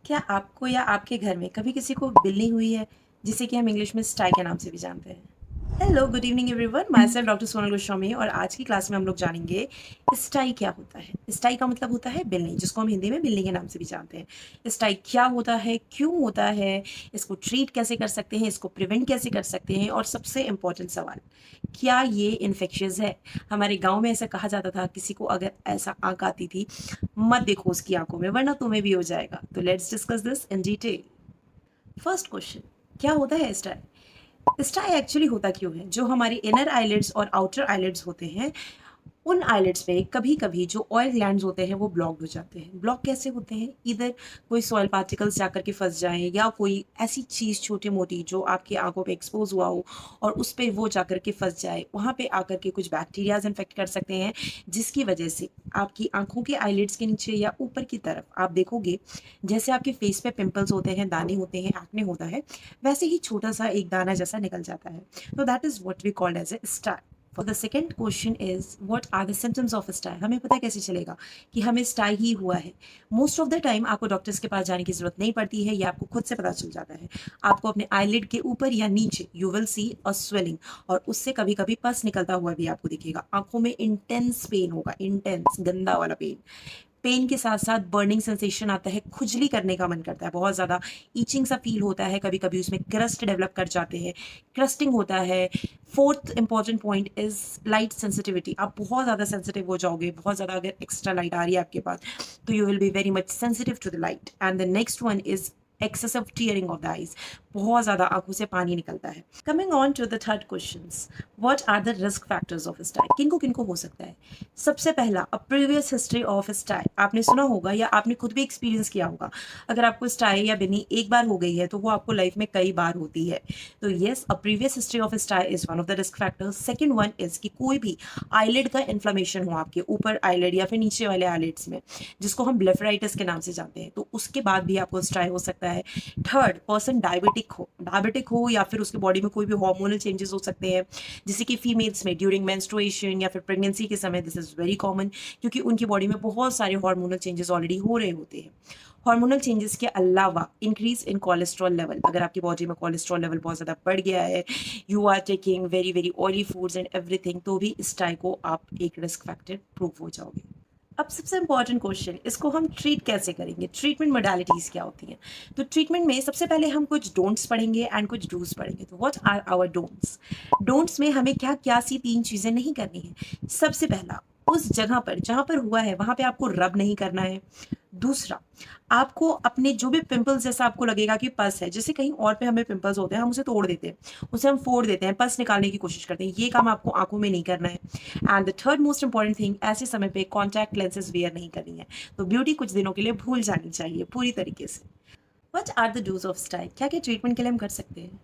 क्या आपको या आपके घर में कभी किसी को बिल्ली हुई है, जिसे कि हम इंग्लिश में स्टाई के नाम से भी जानते हैं? Hello, good evening everyone, my self doctor Sonal Goswami और आज की क्लास में हम लोग जानेंगे स्टाई क्या होता है। स्टाई का मतलब होता है बिल्ली, जिसको हम हिंदी में बिल्ली के नाम से भी जानते हैं। स्टाई क्या होता है, क्यों होता है, इसको ट्रीट कैसे कर सकते हैं, इसको प्रिवेंट कैसे कर सकते हैं और सबसे इम्पोर्टेंट सवाल, क्या ये इन्फेक्शियस है? हमारे गाँव में ऐसा कहा जाता था, किसी को अगर ऐसा आँख आती थी, मत देखो उसकी आंखों में वरना तुम्हें भी हो जाएगा। तो let's discuss this in detail. First question, क्या होता है स्टाई? स्टाई एक्चुअली होता क्यों है? जो हमारी इनर आईलिड्स और आउटर आईलिड्स होते हैं, उन आइलेट्स पे कभी कभी जो ऑयल ग्लैंड्स होते हैं वो ब्लॉक्ड हो जाते हैं। ब्लॉक कैसे होते हैं? इधर कोई सॉइल पार्टिकल्स जाकर के फंस जाए या कोई ऐसी चीज़ छोटी मोटी जो आपकी आंखों पे एक्सपोज हुआ हो और उस पर वो जाकर के फंस जाए, वहाँ पे आकर के कुछ बैक्टीरियाज इन्फेक्ट कर सकते हैं, जिसकी वजह से आपकी आंखों के आईलिड्स के नीचे या ऊपर की तरफ आप देखोगे, जैसे आपके फेस पे पिंपल्स होते हैं, दाने होते हैं, एक्ने होता है, वैसे ही छोटा सा एक दाना जैसा निकल जाता है। तो that is what we called as a stye. For the second question is what are the symptoms of stye? हमें पता कैसे चलेगा कि हमें स्टाई ही हुआ है? मोस्ट ऑफ द टाइम आपको डॉक्टर्स के पास जाने की जरूरत नहीं पड़ती है, ये आपको खुद से पता चल जाता है। आपको अपने आईलिड के ऊपर या नीचे you will see a swelling, और उससे कभी कभी पस निकलता हुआ भी आपको दिखेगा। आंखों में इंटेंस पेन होगा, इंटेंस गंदा वाला पेन। पेन के साथ साथ बर्निंग सेंसेशन आता है, खुजली करने का मन करता है, बहुत ज़्यादा ईचिंग सा फील होता है, कभी कभी उसमें क्रस्ट डेवलप कर जाते हैं, क्रस्टिंग होता है। Fourth important point is light sensitivity. आप बहुत ज़्यादा सेंसिटिव हो जाओगे, बहुत ज़्यादा अगर एक्स्ट्रा लाइट आ रही है आपके पास, तो you will be very much sensitive to the light. And the next one is excessive tearing of the eyes, बहुत ज़्यादा आंखों से पानी निकलता है। Coming on to the third question, what are the risk factors of stye? किनको किनको हो सकता है? सबसे पहला, a previous history of stye. आपने सुना होगा या आपने खुद भी एक्सपीरियंस किया होगा, अगर आपको स्टाई या बिनी एक बार हो गई है तो वो आपको लाइफ में कई बार होती है। तो yes, a previous history of stye is one of the risk factors. Second one is कि कोई भी आईलिड का इन्फ्लेमेशन हो आपके ऊपर आईलिड या फिर नीचे वाले आईलिड्स में, जिसको हम ब्लेफराइटिस के नाम से जानते हैं, तो उसके बाद भी आपको स्टाई हो सकता है। थर्ड, पर्सन डायबिटिक हो या फिर उसके बॉडी में कोई भी हार्मोनल चेंजेस हो सकते हैं, जैसे कि फीमेल्स में ड्यूरिंग मेंस्ट्रुएशन या फिर प्रेगनेंसी के समय, दिस इज वेरी कॉमन, क्योंकि उनकी बॉडी में बहुत सारे हार्मोनल चेंजेस ऑलरेडी हो रहे होते हैं। हार्मोनल चेंजेस के अलावा इंक्रीज इन कोलेस्ट्रॉल लेवल, अगर आपकी बॉडी में कोलेस्ट्रॉल लेवल बहुत ज़्यादा बढ़ गया है, you are taking very very oily foods and everything, तो भी इस टाइप को आप एक रिस्क फैक्टर प्रूव हो जाओगे। अब सबसे इंपॉर्टेंट क्वेश्चन, इसको हम ट्रीट कैसे करेंगे? ट्रीटमेंट मोडालिटीज़ क्या होती हैं? तो ट्रीटमेंट में सबसे पहले हम कुछ डोंट्स पढ़ेंगे एंड कुछ डूज पढ़ेंगे। तो what are our don'ts? Don'ts में हमें क्या क्या सी तीन चीज़ें नहीं करनी है। सबसे पहला, उस जगह पर जहाँ पर हुआ है वहाँ पे आपको रब नहीं करना है। दूसरा, आपको अपने जो भी पिंपल्स जैसा आपको लगेगा कि पस है, जैसे कहीं और पे हमें पिंपल्स होते हैं, हम उसे तोड़ देते हैं, उसे हम फोड़ देते हैं, पस निकालने की कोशिश करते हैं, ये काम आपको आंखों में नहीं करना है। And the third most important thing, ऐसे समय पे कॉन्टैक्ट लेंसेज वेयर नहीं करनी है। तो ब्यूटी कुछ दिनों के लिए भूल जानी चाहिए पूरी तरीके से। What are the dos of stye? क्या क्या ट्रीटमेंट के लिए हम कर सकते हैं?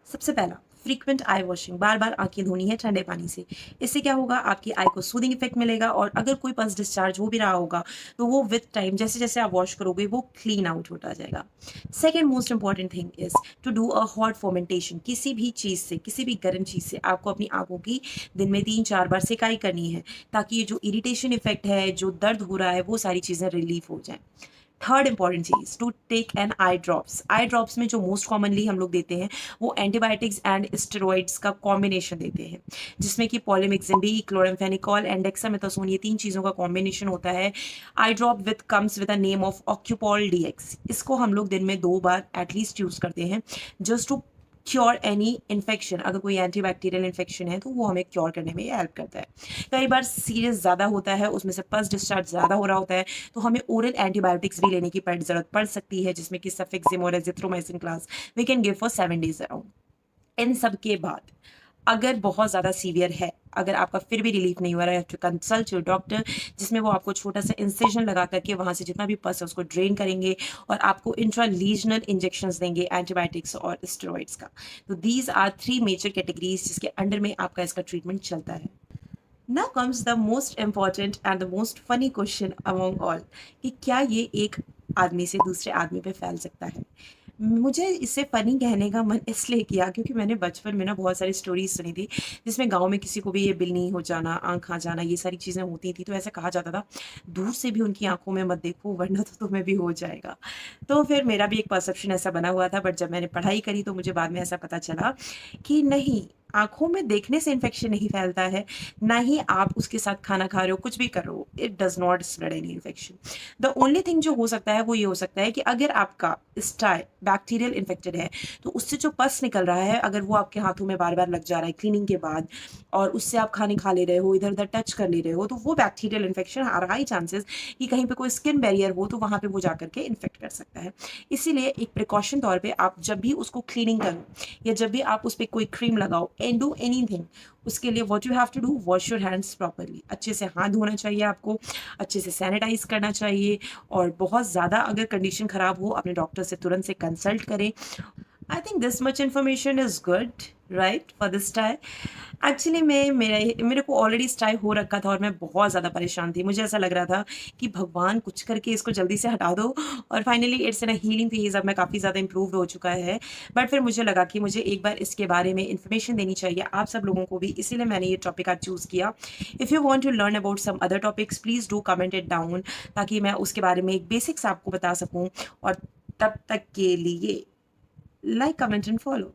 सबसे पहला, फ्रीक्वेंट आई वॉशिंग, बार बार आंखें धोनी है ठंडे पानी से। इससे क्या होगा, आपकी आई को सूदिंग इफेक्ट मिलेगा, और अगर कोई पस डिस्चार्ज हो भी रहा होगा तो वो विथ टाइम जैसे जैसे आप वॉश करोगे वो क्लीन आउट होता जाएगा। Second most important thing is to do a hot fomentation. किसी भी चीज़ से, किसी भी गर्म चीज़ से आपको अपनी आंखों की दिन में 3-4 बार सिकाई करनी है, ताकि ये जो इरिटेशन इफेक्ट है, जो दर्द हो रहा है, वो सारी चीज़ें रिलीफ हो जाए। थर्ड इंपॉर्टेंट चीज, to take an eye drops. Eye drops में जो मोस्ट कॉमनली हम लोग देते हैं वो एंटीबायोटिक्स एंड स्टेरॉइड्स का कॉम्बिनेशन देते हैं, जिसमें कि polymyxin B, chloramphenicol and dexamethasone, ये तीन चीज़ों का कॉम्बिनेशन होता है। Eye drop with comes with a name of Ocupol DX. इसको हम लोग दिन में 2 बार एटलीस्ट यूज़ करते हैं, just to cure any infection. अगर कोई एंटीबैक्टीरियल इन्फेक्शन है तो वो हमें क्योर करने में हेल्प करता है। कई बार सीरियस ज़्यादा होता है, उसमें से पस डिस्चार्ज ज़्यादा हो रहा होता है, तो हमें ओरल एंटीबायोटिक्स भी लेने की जरूरत पड़ सकती है, जिसमें कि सफिक्सिम और azithromycin class we can give for 7 days around. इन सब के बाद अगर बहुत ज़्यादा सीवियर है, अगर आपका फिर भी रिलीफ नहीं हो रहा है, टू कंसल्ट योर डॉक्टर, जिसमें वो आपको छोटा सा इंसिजन लगा करके वहाँ से जितना भी पस है उसको ड्रेन करेंगे और आपको इंट्रालीजनल इंजेक्शंस देंगे एंटीबायोटिक्स और स्टेरॉइड्स का। तो दीज आर 3 मेजर कैटेगरीज जिसके अंडर में आपका इसका ट्रीटमेंट चलता है। Now comes the most important and the most funny question among all, कि क्या ये एक आदमी से दूसरे आदमी पे फैल सकता है? मुझे इसे फ़नी कहने का मन इसलिए किया क्योंकि मैंने बचपन में ना बहुत सारी स्टोरीज़ सुनी थी, जिसमें गाँव में किसी को भी ये बिल्ली हो जाना, आँख आ जाना, ये सारी चीज़ें होती थी। तो ऐसा कहा जाता था, दूर से भी उनकी आँखों में मत देखो वरना तो तुम्हें भी हो जाएगा। तो फिर मेरा भी एक परसेप्शन ऐसा बना हुआ था, बट जब मैंने पढ़ाई करी तो मुझे बाद में ऐसा पता चला कि नहीं, आँखों में देखने से इन्फेक्शन नहीं फैलता है, ना ही आप उसके साथ खाना खा रहे हो, कुछ भी कर रहे हो, it does not spread any infection. The only thing जो हो सकता है वो ये हो सकता है कि अगर आपका स्टाई बैक्टीरियल इन्फेक्टेड है, तो उससे जो पस निकल रहा है, अगर वो आपके हाथों में बार-बार लग जा रहा है क्लीनिंग के बाद और उससे आप खाने खा ले रहे हो, इधर-उधर टच कर ले रहे हो, तो वो bacterial infection are high chances कि कहीं पे कोई स्किन बैरियर हो, तो वहाँ पे वो जाकर के इन्फेक्ट कर सकता है। इसीलिए एक प्रिकॉशन तौर पे आप जब भी उसको क्लीनिंग करो या जब भी आप उस पे कोई क्रीम लगाओ एंड डू एनीथिंग, उसके लिए what you have to do, wash your hands properly. अच्छे से हाथ धोना चाहिए आपको, अच्छे से सैनिटाइज़ करना चाहिए और बहुत ज़्यादा अगर कंडीशन ख़राब हो, अपने डॉक्टर से तुरंत से कंसल्ट करें। I think this much information is good, right, for this tie. Actually मेरे को ऑलरेडी स्टाई हो रखा था और मैं बहुत ज़्यादा परेशान थी। मुझे ऐसा लग रहा था कि भगवान कुछ करके इसको जल्दी से हटा दो, और finally it's in a healing phase, अब मैं काफ़ी ज़्यादा इम्प्रूव्ड हो चुका है। बट फिर मुझे लगा कि मुझे एक बार इसके बारे में इन्फॉर्मेशन देनी चाहिए आप सब लोगों को भी, इसीलिए मैंने ये टॉपिक आज चूज़ किया। If you want to learn about some other topics please do comment it down, ताकि मैं उसके बारे में एक बेसिक्स आपको बता सकूँ। और तब तक के लिए लाइक, कमेंट एंड फॉलो।